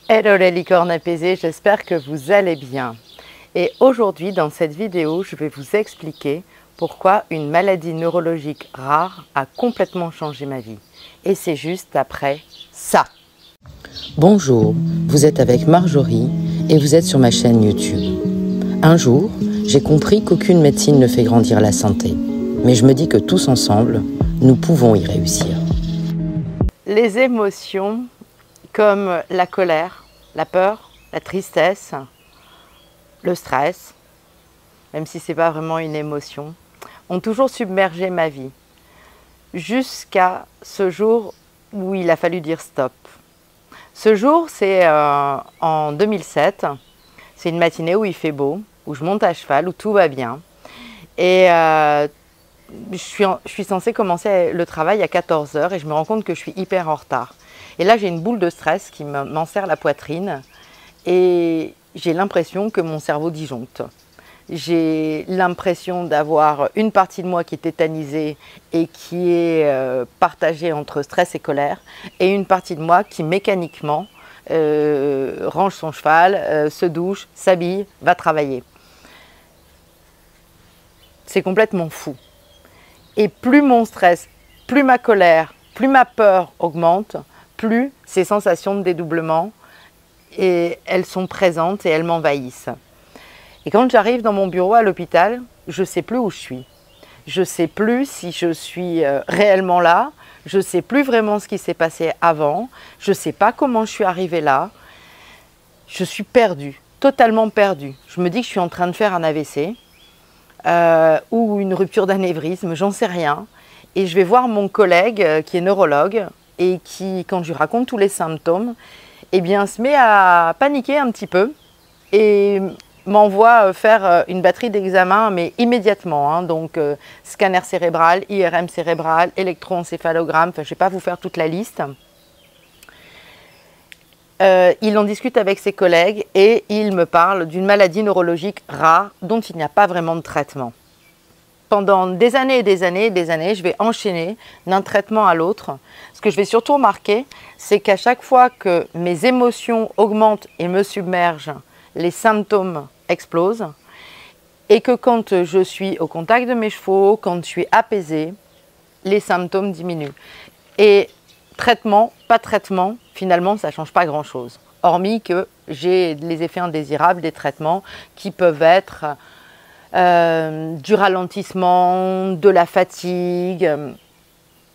Hello les licornes apaisées, j'espère que vous allez bien. Et aujourd'hui, dans cette vidéo, je vais vous expliquer pourquoi une maladie neurologique rare a complètement changé ma vie. Et c'est juste après ça. Bonjour, vous êtes avec Marjorie et vous êtes sur ma chaîne YouTube. Un jour, j'ai compris qu'aucune médecine ne fait grandir la santé. Mais je me dis que tous ensemble, nous pouvons y réussir. Les émotions comme la colère, la peur, la tristesse, le stress, même si ce n'est pas vraiment une émotion, ont toujours submergé ma vie. Jusqu'à ce jour où il a fallu dire stop. Ce jour, c'est en 2007. C'est une matinée où il fait beau, où je monte à cheval, où tout va bien. Et je suis censée commencer le travail à 14 h et je me rends compte que je suis hyper en retard. Et là, j'ai une boule de stress qui m'enserre la poitrine et j'ai l'impression que mon cerveau disjoncte. J'ai l'impression d'avoir une partie de moi qui est tétanisée et qui est partagée entre stress et colère, et une partie de moi qui mécaniquement range son cheval, se douche, s'habille, va travailler. C'est complètement fou. Et plus mon stress, plus ma colère, plus ma peur augmente, plus ces sensations de dédoublement, et elles sont présentes et elles m'envahissent. Et quand j'arrive dans mon bureau à l'hôpital, je ne sais plus où je suis. Je ne sais plus si je suis réellement là. Je ne sais plus vraiment ce qui s'est passé avant. Je ne sais pas comment je suis arrivée là. Je suis perdue, totalement perdue. Je me dis que je suis en train de faire un AVC ou une rupture d'anévrisme, j'en sais rien. Et je vais voir mon collègue qui est neurologue et qui, quand je lui raconte tous les symptômes, eh bien, se met à paniquer un petit peu et m'envoie faire une batterie d'examens, mais immédiatement. Hein, donc, scanner cérébral, IRM cérébral, électroencéphalogramme, enfin, je ne vais pas vous faire toute la liste. Il en discute avec ses collègues et il me parle d'une maladie neurologique rare dont il n'y a pas vraiment de traitement. Pendant des années et des années et des années, je vais enchaîner d'un traitement à l'autre. Ce que je vais surtout remarquer, c'est qu'à chaque fois que mes émotions augmentent et me submergent, les symptômes explosent. Et que quand je suis au contact de mes chevaux, quand je suis apaisée, les symptômes diminuent. Et traitement, pas traitement, finalement, ça ne change pas grand-chose. Hormis que j'ai les effets indésirables des traitements qui peuvent être du ralentissement, de la fatigue.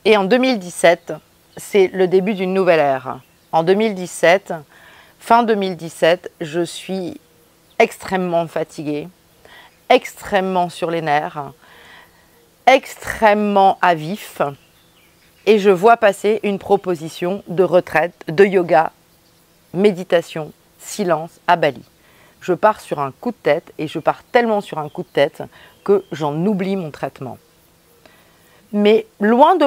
Et en 2017, c'est le début d'une nouvelle ère. En 2017, fin 2017, je suis extrêmement fatiguée, extrêmement sur les nerfs, extrêmement à vif. Et je vois passer une proposition de retraite, de yoga, méditation, silence à Bali. Je pars sur un coup de tête et je pars tellement sur un coup de tête que j'en oublie mon traitement. Mais loin de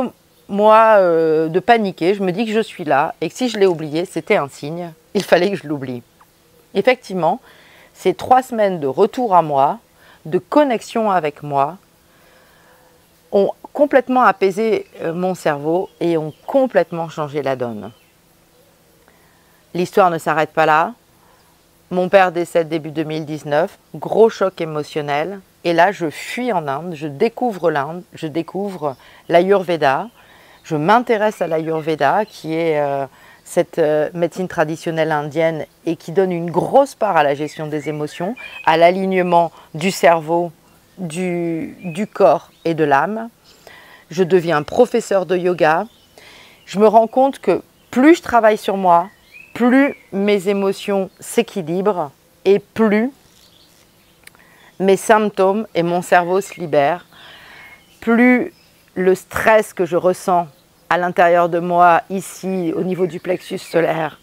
moi de paniquer, je me dis que je suis là et que si je l'ai oublié, c'était un signe, il fallait que je l'oublie. Effectivement, ces 3 semaines de retour à moi, de connexion avec moi, ont complètement apaisé mon cerveau et ont complètement changé la donne. L'histoire ne s'arrête pas là. Mon père décède début 2019, gros choc émotionnel. Et là, je fuis en Inde, je découvre l'Inde, je découvre l'Ayurveda. Je m'intéresse à l'Ayurveda, qui est cette médecine traditionnelle indienne et qui donne une grosse part à la gestion des émotions, à l'alignement du cerveau, du corps et de l'âme. Je deviens professeur de yoga. Je me rends compte que plus je travaille sur moi, plus mes émotions s'équilibrent et plus mes symptômes et mon cerveau se libèrent, plus le stress que je ressens à l'intérieur de moi, ici, au niveau du plexus solaire,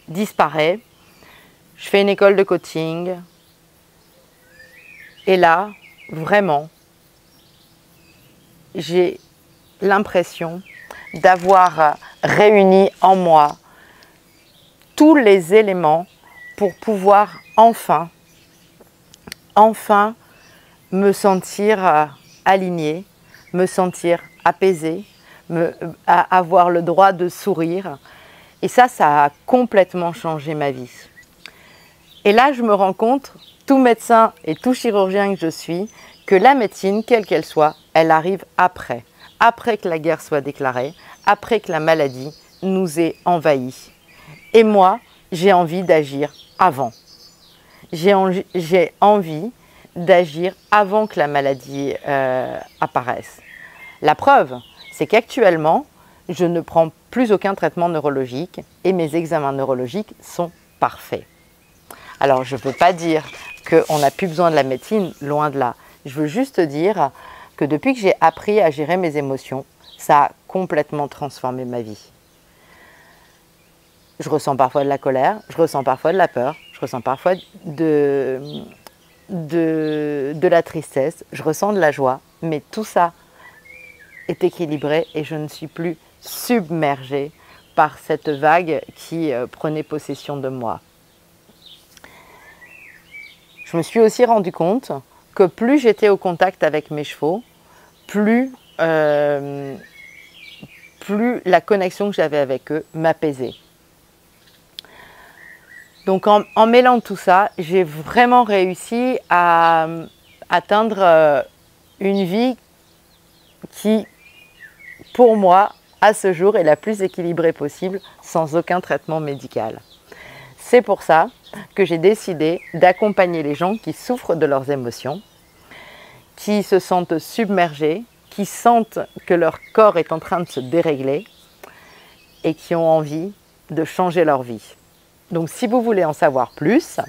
disparaît. Je fais une école de coaching. Et là, vraiment, j'ai l'impression d'avoir réuni en moi tous les éléments pour pouvoir enfin me sentir alignée, me sentir apaisée, avoir le droit de sourire Et ça a complètement changé ma vie. Et là, je me rends compte, tout médecin et tout chirurgien que je suis, que la médecine, quelle qu'elle soit, elle arrive après. Après que la guerre soit déclarée, après que la maladie nous ait envahis. Et moi, j'ai envie d'agir avant. J'ai envie d'agir avant que la maladie apparaisse. La preuve, c'est qu'actuellement, je ne prends plus aucun traitement neurologique et mes examens neurologiques sont parfaits. Alors, je ne veux pas dire qu'on n'a plus besoin de la médecine, loin de là. Je veux juste dire que depuis que j'ai appris à gérer mes émotions, ça a complètement transformé ma vie. Je ressens parfois de la colère, je ressens parfois de la peur, je ressens parfois de la tristesse, je ressens de la joie, mais tout ça est équilibré et je ne suis plus submergée par cette vague qui prenait possession de moi. Je me suis aussi rendu compte que plus j'étais au contact avec mes chevaux, plus la connexion que j'avais avec eux m'apaisait. Donc en mêlant tout ça, j'ai vraiment réussi à atteindre une vie qui, pour moi, à ce jour, est la plus équilibrée possible, sans aucun traitement médical. C'est pour ça que j'ai décidé d'accompagner les gens qui souffrent de leurs émotions, qui se sentent submergés, qui sentent que leur corps est en train de se dérégler et qui ont envie de changer leur vie. Donc si vous voulez en savoir plus,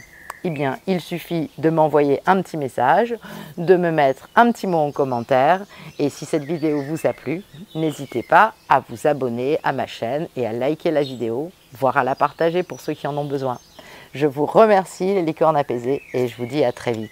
eh bien, il suffit de m'envoyer un petit message, de me mettre un petit mot en commentaire et si cette vidéo vous a plu, n'hésitez pas à vous abonner à ma chaîne et à liker la vidéo, voire à la partager pour ceux qui en ont besoin. Je vous remercie les licornes apaisées et je vous dis à très vite.